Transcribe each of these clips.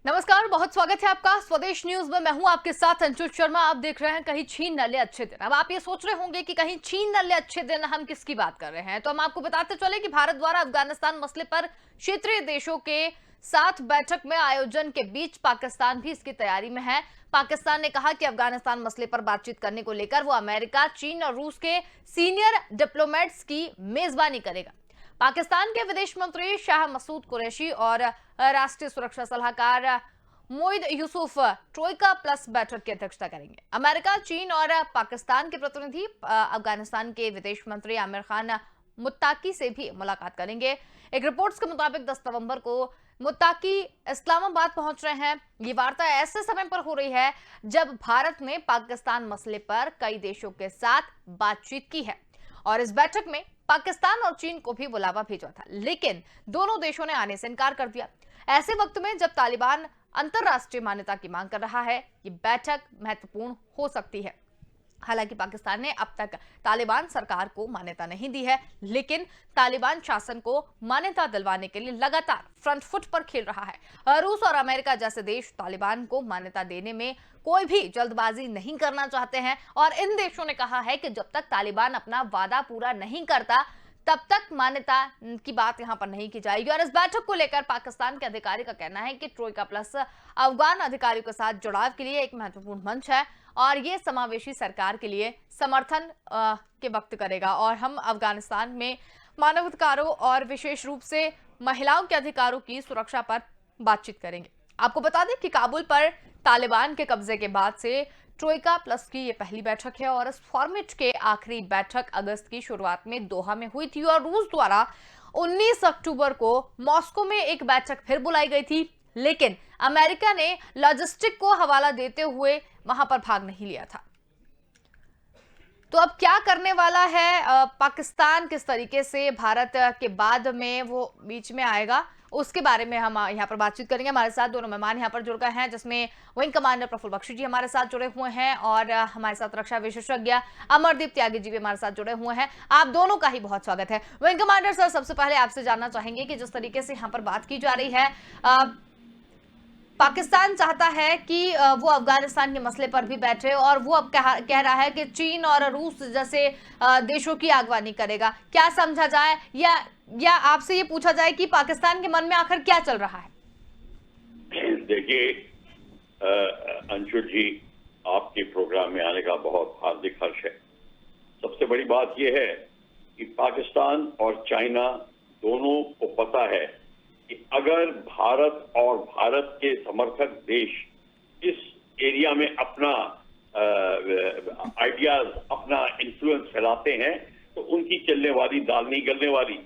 नमस्कार, बहुत स्वागत है आपका स्वदेश न्यूज में। मैं हूं आपके साथ अंशु शर्मा। आप देख रहे हैं कहीं छीन न ले अच्छे दिन। अब आप ये सोच रहे होंगे कि कहीं छीन न ले अच्छे दिन, हम किसकी बात कर रहे हैं? तो हम आपको बताते चले कि भारत द्वारा अफगानिस्तान मसले पर क्षेत्रीय देशों के साथ बैठक में आयोजन के बीच पाकिस्तान भी इसकी तैयारी में है। पाकिस्तान ने कहा कि अफगानिस्तान मसले पर बातचीत करने को लेकर वो अमेरिका, चीन और रूस के सीनियर डिप्लोमेट्स की मेजबानी करेगा। पाकिस्तान के विदेश मंत्री शाह मसूद कुरैशी और राष्ट्रीय सुरक्षा सलाहकार मोइद यूसुफ ट्रोइका प्लस बैठक की अध्यक्षता करेंगे। अमेरिका, चीन और पाकिस्तान के प्रतिनिधि अफगानिस्तान के विदेश मंत्री आमिर खान मुत्ताकी से भी मुलाकात करेंगे। एक रिपोर्ट्स के मुताबिक 10 नवंबर को मुत्ताकी इस्लामाबाद पहुंच रहे हैं। ये वार्ता ऐसे समय पर हो रही है जब भारत ने पाकिस्तान मसले पर कई देशों के साथ बातचीत की है और इस बैठक में पाकिस्तान और चीन को भी बुलावा भेजा था, लेकिन दोनों देशों ने आने से इनकार कर दिया। ऐसे वक्त में जब तालिबान अंतरराष्ट्रीय मान्यता की मांग कर रहा है, ये बैठक महत्वपूर्ण हो सकती है। हालांकि पाकिस्तान ने अब तक तालिबान सरकार को मान्यता नहीं दी है, लेकिन तालिबान शासन को मान्यता दिलवाने के लिए लगातार फ्रंट फुट पर खेल रहा है। रूस और अमेरिका जैसे देश तालिबान को मान्यता देने में कोई भी जल्दबाजी नहीं करना चाहते हैं और इन देशों ने कहा है कि जब तक तालिबान अपना वादा पूरा नहीं करता तब तक मान्यता की बात यहां पर नहीं की जाएगी। और इस बैठक को लेकर पाकिस्तान के अधिकारी का कहना है कि ट्रोइका प्लस अफगान अधिकारियों के साथ जुड़ाव के लिए एक महत्वपूर्ण मंच है और ये समावेशी सरकार के लिए समर्थन के वक्त करेगा। और हम अफगानिस्तान में मानवाधिकारों और विशेष रूप से महिलाओं के अधिकारों की सुरक्षा पर बातचीत करेंगे। आपको बता दें कि काबुल पर तालिबान के कब्जे के बाद से ट्रोइका प्लस की ये पहली बैठक है और इस फॉर्मेट के आखिरी बैठक अगस्त की शुरुआत में दोहा में हुई थी और रूस द्वारा 19 अक्टूबर को मॉस्को में एक बैठक फिर बुलाई गई थी, लेकिन अमेरिका ने लॉजिस्टिक को हवाला देते हुए वहां पर भाग नहीं लिया था। तो अब क्या करने वाला है पाकिस्तान, किस तरीके से भारत के बाद में वो बीच में आएगा, उसके बारे में हम यहाँ पर बातचीत करेंगे। हमारे साथ दोनों मेहमान यहाँ पर जुड़ गए हैं, जिसमें विंग कमांडर प्रफुल्ल बख्शी जी हमारे साथ जुड़े हुए हैं और हमारे साथ रक्षा विशेषज्ञ अमरदीप त्यागी जी भी हमारे साथ जुड़े हुए हैं। आप दोनों का ही बहुत स्वागत है। विंग कमांडर सर, सबसे पहले आपसे जानना चाहेंगे कि जिस तरीके से यहाँ पर बात की जा रही है, पाकिस्तान चाहता है कि वो अफगानिस्तान के मसले पर भी बैठे और वो अब कह रहा है कि चीन और रूस जैसे देशों की अगवानी करेगा। क्या समझा जाए या आपसे ये पूछा जाए कि पाकिस्तान के मन में आखिर क्या चल रहा है? देखिए अंशु जी, आपके प्रोग्राम में आने का बहुत हार्दिक हर्ष है। सबसे बड़ी बात यह है कि पाकिस्तान और चाइना दोनों को पता है कि अगर भारत और भारत के समर्थक देश इस एरिया में अपना आइडियाज, अपना इन्फ्लुएंस फैलाते हैं तो उनकी चलने वाली दाल नहीं गलने वाली,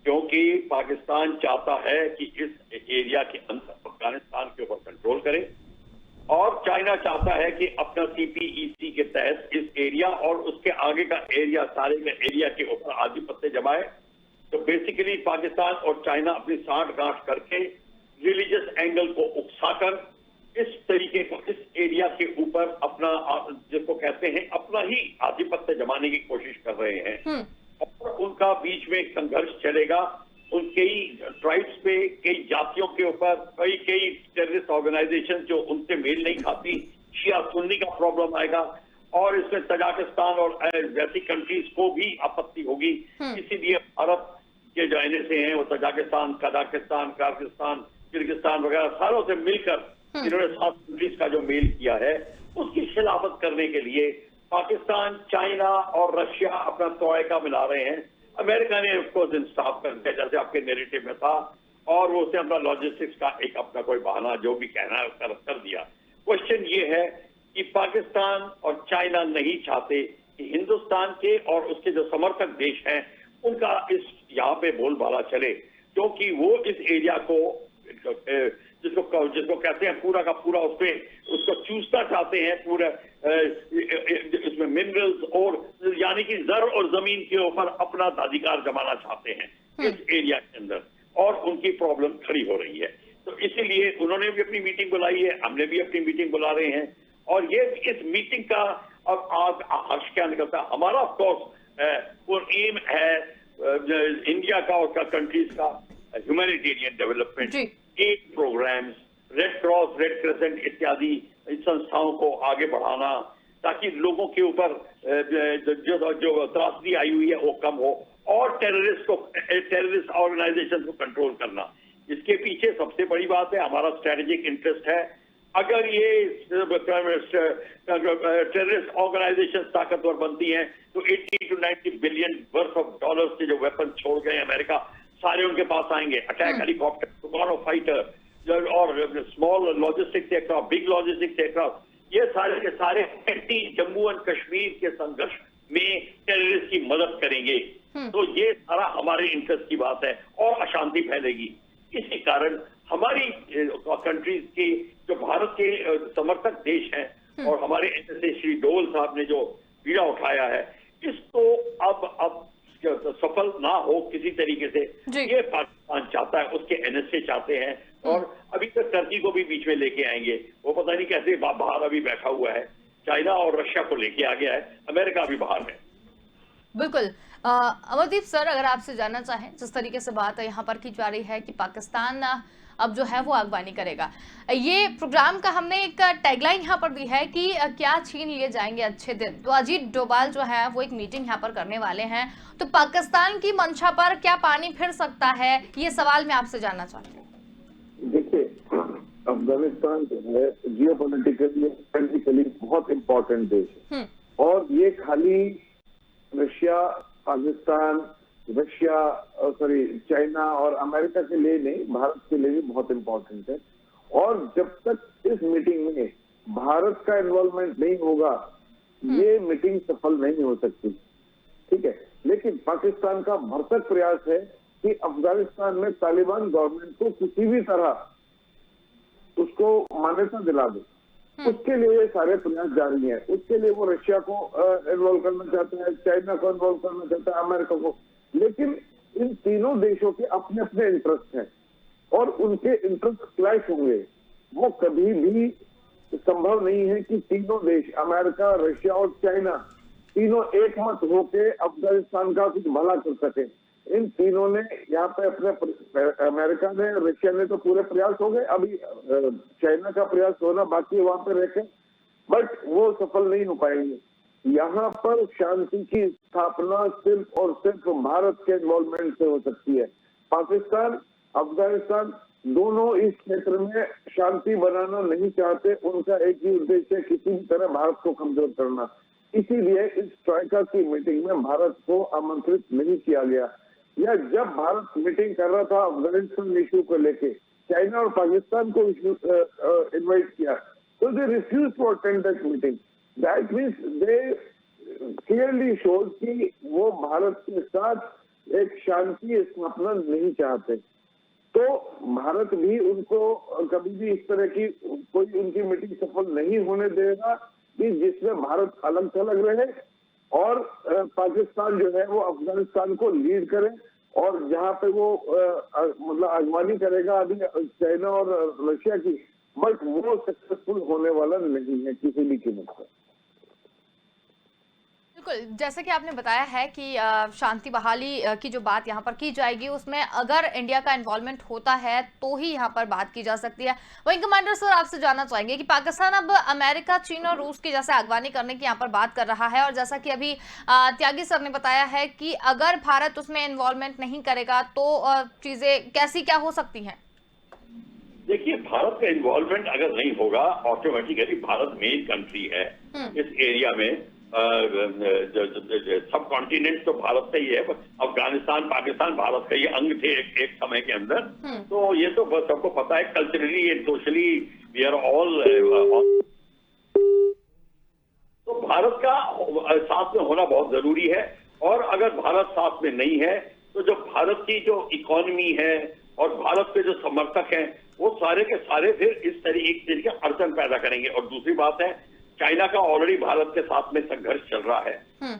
क्योंकि पाकिस्तान चाहता है कि इस एरिया के अंदर अफगानिस्तान के ऊपर कंट्रोल करे और चाइना चाहता है कि अपना CPEC के तहत इस एरिया और उसके आगे का एरिया, सारे के एरिया के ऊपर आधिपत्य जमाए। तो बेसिकली पाकिस्तान और चाइना अपनी साठ-गांठ करके रिलीजियस एंगल को उकसाकर इस तरीके को इस एरिया के ऊपर अपना, जिसको कहते हैं, अपना ही आधिपत्य जमाने की कोशिश कर रहे हैं। और उनका बीच में संघर्ष चलेगा। उन कई ट्राइब्स पे, कई जातियों के ऊपर, कई टेररिस्ट ऑर्गेनाइजेशन जो उनसे मेल नहीं खाती, शिया सुन्नी का प्रॉब्लम आएगा और इसमें तजाकिस्तान और वैसी कंट्रीज को भी आपत्ति होगी। इसीलिए भारत के जो NSA हैं वो तजाकिस्तान, कजाकिस्तान, किर्गिस्तान, किर्गिस्तान वगैरह सारों से मिलकर इन्होंने 7 कंट्रीज का जो मेल किया है उसकी खिलाफत करने के लिए पाकिस्तान, चाइना और रशिया अपना तोयका मिला रहे हैं। अमेरिका ने उसको इंसाफ कर दिया जैसे आपके नैरेटिव में था, और वो उसने अपना लॉजिस्टिक्स का एक अपना कोई बहाना जो भी कहना है कर दिया। क्वेश्चन ये है कि पाकिस्तान और चाइना नहीं चाहते कि हिंदुस्तान के और उसके जो समर्थक देश हैं उनका इस यहाँ पे बोलबाला चले, क्योंकि वो इस एरिया को जिसको कहते हैं पूरा का पूरा उसको चूसना चाहते हैं, पूरा इसमें मिनरल्स और यानी कि जर और जमीन के ऊपर अपना अधिकार जमाना चाहते हैं इस एरिया के अंदर, और उनकी प्रॉब्लम खड़ी हो रही है। तो इसीलिए उन्होंने भी अपनी मीटिंग बुलाई है, हमने भी अपनी मीटिंग बुला रहे हैं और ये इस मीटिंग का अब आज हर्ष क्या निकलता है। हमारा ऑफकोर्स वो एम है इंडिया का और कंट्रीज का humanitarian development, aid programs red cross, red crescent इत्यादि इन संस्थाओं को आगे बढ़ाना, ताकि लोगों के ऊपर जो त्रासदी आई हुई है वो कम हो, और टेररिस्ट ऑर्गेनाइजेशन को कंट्रोल करना। इसके पीछे सबसे बड़ी बात है हमारा स्ट्रेटेजिक इंटरेस्ट है। अगर ये टेररिस्ट ऑर्गेनाइजेशन ताकतवर बनती हैं तो 80 to 90 billion worth of dollars के जो वेपन छोड़ गए अमेरिका, सारे उनके पास आएंगे। अटैक हेलीकॉप्टर, टुमारो फाइटर और small logistics aircraft, big logistics aircraft, ये सारे के सारे एंटी जम्मू एंड कश्मीर के संघर्ष में टेररिस्ट की मदद करेंगे। तो ये सारा हमारे इंटरेस्ट की बात है और अशांति फैलेगी। इसी कारण हमारी कंट्रीज के जो भारत के समर्थक देश हैं और हमारे एनएसए श्री डोल साहब ने जो पीड़ा उठाया है, इसको अब सफल ना हो किसी तरीके से, ये पाकिस्तान चाहता है, उसके एनएसए चाहते हैं, और अभी तक टर्की को भी बीच में लेके आएंगे। वो पता नहीं कैसे बाहर अभी बैठा हुआ है, चाइना और रशिया को लेके आ गया है, अमेरिका भी बाहर है। बिल्कुल। अमरदीप सर, अगर आपसे जानना चाहें, जिस तरीके से बात यहाँ पर की जा रही है कि पाकिस्तान अब जो है वो आगवानी करेगा, ये प्रोग्राम का हमने एक टैगलाइन यहाँ पर दी है कि क्या छीन लिए जाएंगे अच्छे दिन। तो अजीत डोभाल जो है वो एक मीटिंग यहाँ पर करने वाले हैं, तो पाकिस्तान की मंशा पर क्या पानी फिर सकता है, ये सवाल मैं आपसे जानना चाहती हूँ। देखिए, अफगानिस्तान जो है जियोपॉलिटिकली बहुत इम्पोर्टेंट देश है, और ये खाली रशिया, पाकिस्तान, चाइना और अमेरिका के लिए नहीं, भारत के लिए भी बहुत इम्पोर्टेंट है। और जब तक इस मीटिंग में भारत का इन्वॉल्वमेंट नहीं होगा, ये मीटिंग सफल नहीं हो सकती। ठीक है, लेकिन पाकिस्तान का भरसक प्रयास है कि अफगानिस्तान में तालिबान गवर्नमेंट को किसी भी तरह उसको मान्यता दिला दे। उसके लिए ये सारे प्रयास जारी हैं। उसके लिए वो रशिया को इन्वॉल्व करना चाहते हैं, चाइना को इन्वॉल्व करना चाहते हैं, अमेरिका को। लेकिन इन तीनों देशों के अपने अपने इंटरेस्ट हैं और उनके इंटरेस्ट क्लैश होंगे। वो कभी भी संभव नहीं है कि तीनों देश, अमेरिका, रशिया और चाइना, तीनों एक मत होके अफगानिस्तान का कुछ भला कर सके। इन तीनों ने यहाँ पे अपने, अमेरिका ने, रशिया ने तो पूरे प्रयास हो गए, अभी चाइना का प्रयास होना बाकी है वहां पे रहकर, बट वो सफल नहीं हो पाएंगे। यहाँ पर शांति की स्थापना सिर्फ और सिर्फ भारत के इन्वॉल्वमेंट से हो सकती है। पाकिस्तान, अफगानिस्तान दोनों इस क्षेत्र में शांति बनाना नहीं चाहते। उनका एक ही उद्देश्य है, किसी भी तरह भारत को कमजोर करना। इसीलिए इस ट्राइका की मीटिंग में भारत को आमंत्रित नहीं किया गया। या जब भारत मीटिंग कर रहा था अफगानिस्तान इश्यू को लेके, चाइना और पाकिस्तान को इन्वाइट किया, तो they refuse to attend that meeting. That means they clearly shows कि वो भारत के साथ एक शांति स्थापना नहीं चाहते। तो भारत भी उनको कभी भी इस तरह की कोई उनकी मीटिंग सफल नहीं होने देगा कि जिसमें भारत अलग थलग रहे और पाकिस्तान जो है वो अफगानिस्तान को लीड करे, और जहां पे वो मतलब आगवानी करेगा अभी चाइना और रशिया की, बट वो सक्सेसफुल होने वाला नहीं है किसी भी कीमत पर। बिल्कुल, जैसे कि आपने बताया है कि शांति बहाली की जो बात यहाँ पर की जाएगी, उसमें अगर इंडिया का इन्वॉल्वमेंट होता है तो ही यहाँ पर बात की जा सकती है। वहीं कमांडर सर, आपसे जानना चाहेंगे कि पाकिस्तान अब अमेरिका, चीन और रूस की जैसे आगवानी करने की यहाँ पर बात कर रहा है, और जैसा कि अभी त्यागी सर ने बताया है कि अगर भारत उसमें इन्वॉल्वमेंट नहीं करेगा तो चीजें कैसी क्या हो सकती हैं। देखिए, भारत का इन्वॉल्वमेंट अगर नहीं होगा, ऑटोमेटिकली भारत मेन कंट्री है इस एरिया में। सब कॉन्टिनेंट तो भारत का ही है, अफगानिस्तान, पाकिस्तान भारत का ही अंग थे एक समय के अंदर। तो ये तो सबको पता है, culturally and socially we are all. तो भारत का साथ में होना बहुत जरूरी है, और अगर भारत साथ में नहीं है तो जो भारत की जो इकोनॉमी है और भारत के जो समर्थक हैं, वो सारे के सारे फिर इस तरीके के अड़चन पैदा करेंगे। और दूसरी बात है, चाइना का ऑलरेडी भारत के साथ में संघर्ष चल रहा है,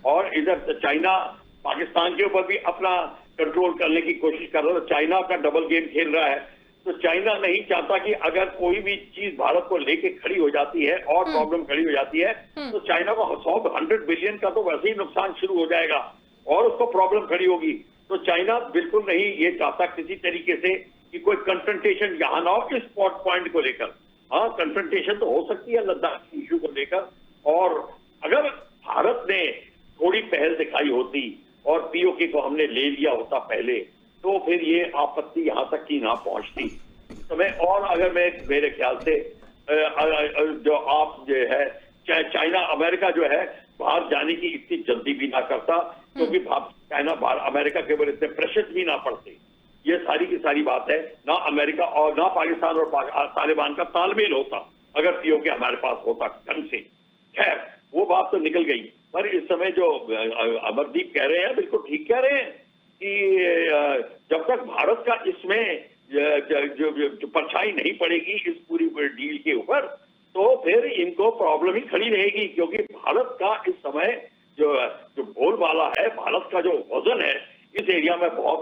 और इधर चाइना पाकिस्तान के ऊपर भी अपना कंट्रोल करने की कोशिश कर रहा है। चाइना का डबल गेम खेल रहा है। तो चाइना नहीं चाहता कि अगर कोई भी चीज भारत को लेके खड़ी हो जाती है और प्रॉब्लम खड़ी हो जाती है, तो चाइना को 100 बिलियन का तो वैसे ही नुकसान शुरू हो जाएगा और उसको प्रॉब्लम खड़ी होगी। तो चाइना बिल्कुल नहीं ये चाहता किसी तरीके से कि कोई कंफ्रंटेशन यहाँ ना हो इस पॉइंट को लेकर। हाँ, कंफ्रंटेशन तो हो सकती है लद्दाख इश्यू को लेकर, और अगर भारत ने थोड़ी पहल दिखाई होती और पीओके को हमने ले लिया होता पहले, तो फिर ये आपत्ति यहाँ तक की ना पहुंचती। तो मैं, और अगर मैं, मेरे ख्याल से जो आप जो है चाइना, अमेरिका जो है बाहर जाने की इतनी जल्दी भी ना करता, क्योंकि चाइना अमेरिका के ऊपर इतने प्रेशर भी ना पड़ते। ये सारी की सारी बात है, ना अमेरिका और ना पाकिस्तान और तालिबान का तालमेल होता अगर पीओके हमारे पास होता ढंग से। खैर, वो बात तो निकल गई। पर इस समय जो अमरदीप कह रहे हैं, बिल्कुल ठीक कह रहे हैं कि जब तक भारत का इसमें जो परछाई नहीं पड़ेगी इस पूरी डील के ऊपर, तो फिर इनको प्रॉब्लम ही खड़ी रहेगी। क्योंकि भारत का इस समय जो बोलबाला है, भारत का जो वजन है इस एरिया में बहुत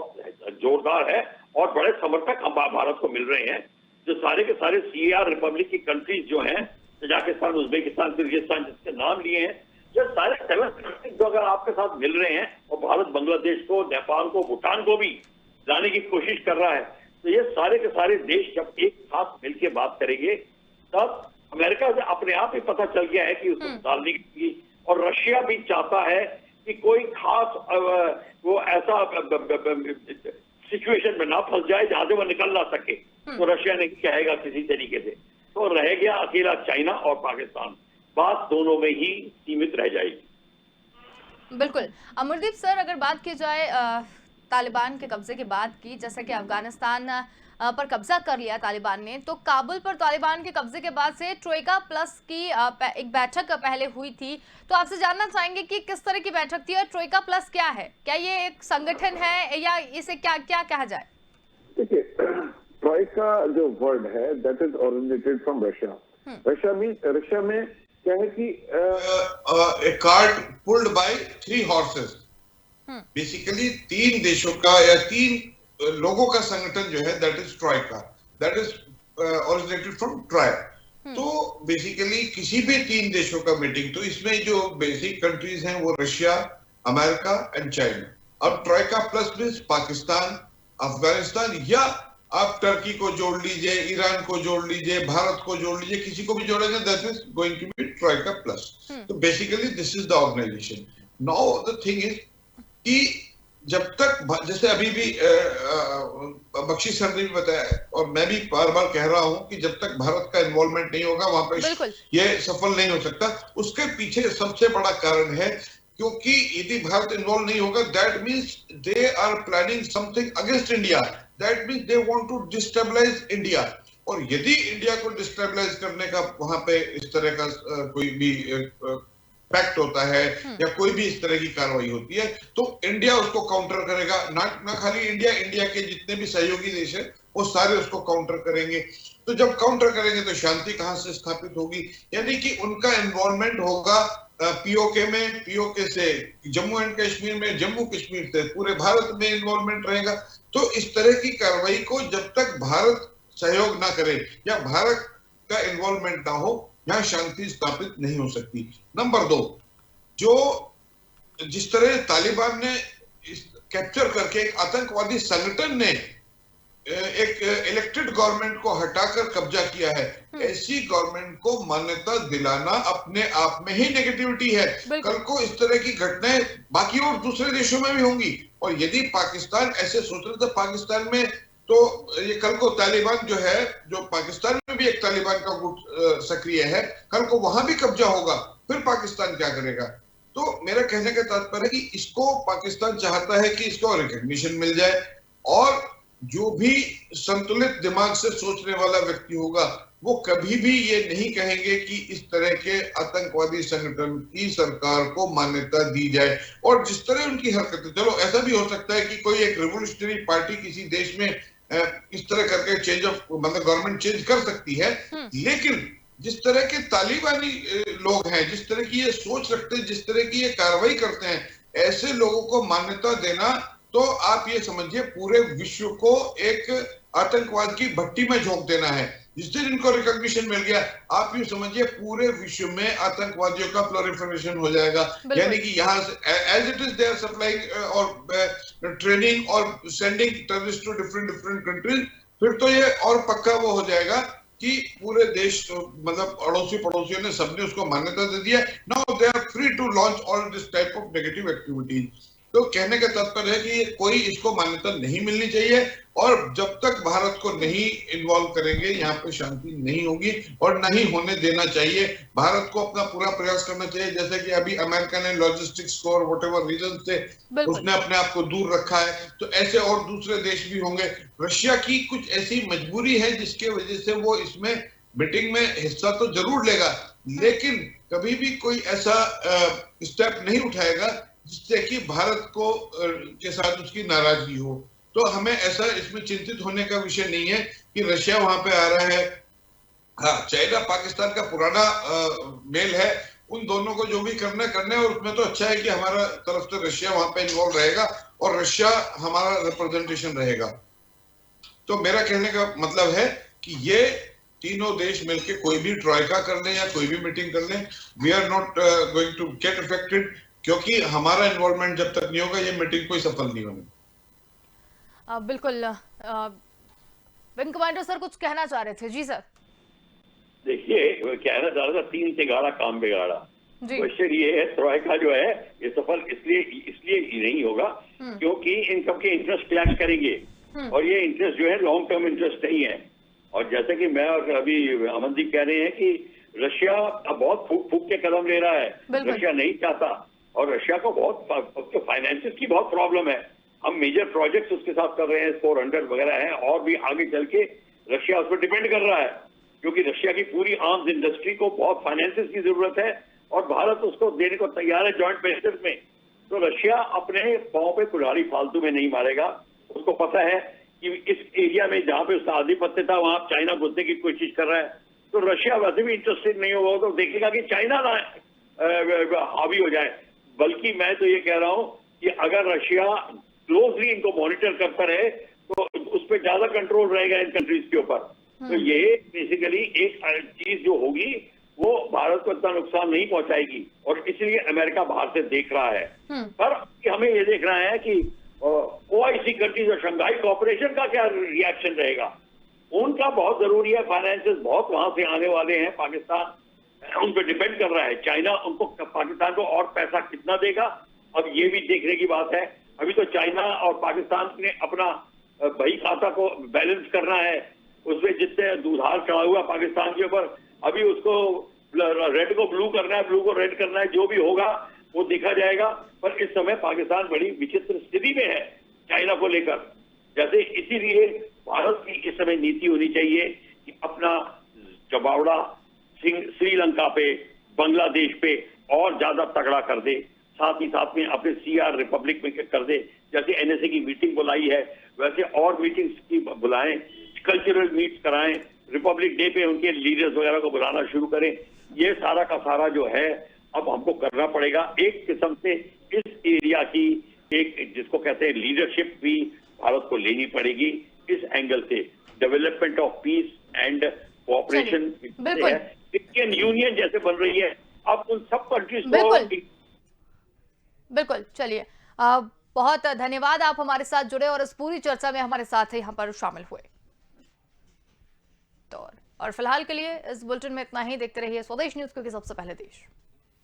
जोरदार है, और बड़े समर्थक हम भारत को मिल रहे हैं। जो सारे के सारे CAR रिपब्लिक की कंट्रीज जो हैं, तजाकिस्तान, उज्बेकिस्तान, किर्गिस्तान, जिसके नाम लिए हैं, ये सारे 7 कंट्रीज जो अगर आपके साथ मिल रहे हैं, और भारत बांग्लादेश को, नेपाल को, भूटान को भी लाने की कोशिश कर रहा है, तो ये सारे के सारे देश जब एक साथ मिलकर बात करेंगे, तब अमेरिका से अपने आप ही पता चल गया है कि उसको डालने की, और रशिया भी चाहता है कि कोई खास वो ऐसा सिचुएशन में ना फंस जाए जहां से वो निकल ना सके, तो रशिया नहीं कहेगा किसी तरीके से, तो रह गया अकेला चाइना और पाकिस्तान। बात दोनों में ही सीमित रह जाएगी। बिल्कुल। अमरदीप सर, अगर बात की जाए तालिबान के कब्जे की बात की, जैसा कि अफगानिस्तान पर कब्जा कर लिया तालिबान ने, तो काबुल पर तालिबान के कब्जे के बाद से ट्रोइका प्लस की एक बैठक पहले हुई थी। तो आपसे जानना चाहेंगे कि किस तरह की बैठक थी और ट्रोइका प्लस क्या है? क्या ये एक संगठन है या इसे क्या क्या कहा जाए? देखिए, ट्रोइका जो वर्ड है that is originated from Russia. Russia में क्या है कि a cart pulled by 3 horses, basically 3 देशों का या 3 लोगों का संगठन जो है that is Troikaa, that is originated from try. तो बेसिकली किसी भी 3 देशों का मीटिंग, तो इसमें जो बेसिक कंट्रीज हैं वो रशिया, अमेरिका एंड चाइना। अब ट्रोइका प्लस मींस पाकिस्तान, अफगानिस्तान, या आप टर्की को जोड़ लीजिए, ईरान को जोड़ लीजिए, भारत को जोड़ लीजिए, किसी को भी जोड़ेंगे, that is going to be troika plus. तो basically this is the organization. Now the thing is कि जब तक, जैसे अभी भी बख्शी सर ने भी बताया और मैं भी बार बार कह रहा हूं कि जब तक भारत का इन्वॉल्वमेंट नहीं होगा वहां पे ये सफल नहीं हो सकता। उसके पीछे सबसे बड़ा कारण है क्योंकि यदि भारत इन्वॉल्व नहीं होगा, that means they are planning something against India, that means they want to destabilize India. और यदि इंडिया को डिस्टेबलाइज करने का वहां पे इस तरह का कोई भी फैक्ट होता है या कोई भी इस तरह की कार्रवाई होती है, तो इंडिया उसको काउंटर करेगा। ना खाली इंडिया, इंडिया के जितने भी सहयोगी देश है वो सारे उसको काउंटर करेंगे। तो जब काउंटर करेंगे तो शांति कहां से स्थापित होगी? यानी कि उनका इन्वॉल्वमेंट होगा पीओके में, पीओके से जम्मू एंड कश्मीर में, जम्मू कश्मीर से पूरे भारत में इन्वॉल्वमेंट रहेगा। तो इस तरह की कार्रवाई को जब तक भारत सहयोग ना करे या भारत का इन्वॉल्वमेंट ना हो, यहाँ शांति स्थापित नहीं हो सकती। नंबर 2, जो जिस तरह तालिबान ने कैप्चर करके एक आतंकवादी संगठन ने एक इलेक्टेड गवर्नमेंट को हटाकर कब्जा किया है, ऐसी गवर्नमेंट को मान्यता दिलाना अपने आप में ही नेगेटिविटी है। कल को इस तरह की घटनाएं बाकी और दूसरे देशों में भी होंगी, और यदि पाकिस्तान ऐसे सोच रहे थे पाकिस्तान में, तो ये कल को तालिबान जो है, जो पाकिस्तान में भी एक तालिबान का गुट सक्रिय है, कल को वहां भी कब्जा होगा, फिर पाकिस्तान क्या करेगा? तो मेरा कहने का तात्पर्य है कि इसको पाकिस्तान चाहता है कि इसको रिकॉग्निशन मिल जाए, और जो भी संतुलित दिमाग से सोचने वाला व्यक्ति होगा वो कभी भी ये नहीं कहेंगे कि इस तरह के आतंकवादी संगठन की सरकार को मान्यता दी जाए। और जिस तरह उनकी हरकतें, चलो ऐसा भी हो सकता है कि कोई एक रिवोल्यूशनरी पार्टी किसी देश में इस तरह करके चेंज ऑफ, मतलब गवर्नमेंट चेंज कर सकती है, लेकिन जिस तरह के तालिबानी लोग हैं, जिस तरह की ये सोच रखते हैं, जिस तरह की ये कार्रवाई करते हैं, ऐसे लोगों को मान्यता देना, तो आप ये समझिए पूरे विश्व को एक आतंकवाद की भट्टी में झोंक देना है। जिस दिन इनको रिकॉग्निशन मिल गया, आप ये समझिए पूरे विश्व में आतंकवादियों का प्रोलिफरेशन हो जाएगा। यानी कि यहाँ से as it is they are supplying और ट्रेनिंग और sending terrorist to different countries, फिर तो ये और पक्का वो हो जाएगा कि पूरे देश मतलब अड़ोसी पड़ोसियों ने सबने उसको मान्यता दे दिया। Now they are free to launch all this type of negative activities. तो कहने का तात्पर्य है कि कोई इसको मान्यता नहीं मिलनी चाहिए, और जब तक भारत को नहीं इन्वॉल्व करेंगे यहाँ पे शांति नहीं होगी, और नहीं होने देना चाहिए। भारत को अपना पूरा प्रयास करना चाहिए, जैसे कि अभी अमेरिका ने लॉजिस्टिक्स को और व्हाटएवर रीजन से उसने अपने आप को दूर रखा है, तो ऐसे और दूसरे देश भी होंगे। रशिया की कुछ ऐसी मजबूरी है जिसके वजह से वो इसमें मीटिंग में हिस्सा तो जरूर लेगा, लेकिन कभी भी कोई ऐसा स्टेप नहीं उठाएगा जिससे कि भारत को के साथ उसकी नाराजगी हो। तो हमें ऐसा इसमें चिंतित होने का विषय नहीं है कि रशिया वहां पे आ रहा है। हाँ, चाइना पाकिस्तान का पुराना मेल है, उन दोनों को जो भी करना है, और उसमें तो अच्छा है कि हमारा तरफ से रशिया वहां पे इन्वॉल्व रहेगा और रशिया हमारा रिप्रेजेंटेशन रहेगा। तो मेरा कहने का मतलब है कि ये तीनों देश मिलके कोई भी ट्रॉयका कर लें या कोई भी मीटिंग कर लें, we are not going to get affected, क्योंकि हमारा इन्वॉल्वमेंट जब तक नहीं होगा ये मीटिंग कोई सफल नहीं होगी। बिल्कुल। विंग कमांडर सर कुछ कहना चाह रहे थे। जी सर। देखिए, कहना चाह रहा था, तीन से गाड़ा काम बिगाड़ा। क्वेश्चन ये है, ट्रॉयका जो है ये सफल इसलिए ही नहीं होगा क्योंकि इन सबके इंटरेस्ट क्लैश करेंगे, और ये इंटरेस्ट जो है लॉन्ग टर्म इंटरेस्ट नहीं है। और जैसे कि मैं और अभी अमनदीप कह रहे हैं कि रशिया अब बहुत फूक के कदम ले रहा है, रशिया नहीं चाहता, और रशिया को बहुत फाइनेंसिस की बहुत प्रॉब्लम है। हम मेजर प्रोजेक्ट्स उसके साथ कर रहे हैं, 400 वगैरह हैं, और भी आगे चल के रशिया उस पर डिपेंड कर रहा है, क्योंकि रशिया की पूरी आर्म्स इंडस्ट्री को बहुत फाइनेंसिस की जरूरत है, और भारत उसको देने को तैयार है जॉइंट वेंचर्स में। तो रशिया अपने पांव पे कुल्हाड़ी फालतू में नहीं मारेगा। उसको पता है कि इस एरिया में जहां पे उसका आधिपत्य था वहां चाइना घुसने की कोशिश कर रहा है, तो रशिया वैसे भी इंटरेस्टेड नहीं होगा, तो देखेगा कि चाइना ना हावी हो जाए। बल्कि मैं तो ये कह रहा हूं कि अगर रशिया क्लोजली इनको मॉनिटर करता रहे तो उस पर ज्यादा कंट्रोल रहेगा इन कंट्रीज के ऊपर। तो ये बेसिकली एक चीज जो होगी वो भारत को इतना नुकसान नहीं पहुंचाएगी, और इसलिए अमेरिका बाहर से देख रहा है। पर हमें ये देखना है कि ओआईसी कंट्रीज और शंघाई कॉर्पोरेशन का क्या रिएक्शन रहेगा। उनका बहुत जरूरी है, फाइनेंसेस बहुत वहां से आने वाले हैं, पाकिस्तान उन पर डिपेंड कर रहा है। चाइना उनको पाकिस्तान को और पैसा कितना देगा, अब ये भी देखने की बात है। अभी तो चाइना और पाकिस्तान ने अपना बही खाता को बैलेंस करना है, उसमें जितने दुधार चढ़ा हुआ पाकिस्तान के ऊपर, अभी उसको रेड को ब्लू करना है, ब्लू को रेड करना है, जो भी होगा वो देखा जाएगा। पर इस समय पाकिस्तान बड़ी विचित्र स्थिति में है चाइना को लेकर। जैसे इसीलिए भारत की इस समय नीति होनी चाहिए कि अपना जबावड़ा श्रीलंका पे, बांग्लादेश पे और ज्यादा तगड़ा कर दे, साथ ही साथ में अपने सीआर रिपब्लिक में कर दे। जैसे एनएसए की मीटिंग बुलाई है वैसे और मीटिंग्स की बुलाएं, कल्चरल मीट्स कराएं, रिपब्लिक डे पे उनके लीडर्स वगैरह को बुलाना शुरू करें। ये सारा का सारा जो है अब हमको करना पड़ेगा। एक किस्म से इस एरिया की एक जिसको कहते हैं लीडरशिप भी भारत को लेनी पड़ेगी। इस एंगल से development of peace and cooperation Indian union जैसे बन रही है, अब उन सब कंट्रीज को बिल्कुल। चलिए, बहुत धन्यवाद, आप हमारे साथ जुड़े और इस पूरी चर्चा में हमारे साथ यहाँ पर शामिल हुए। तो और फिलहाल के लिए इस बुलेटिन में इतना ही। देखते रहिए स्वदेश न्यूज, क्योंकि सबसे पहले देश।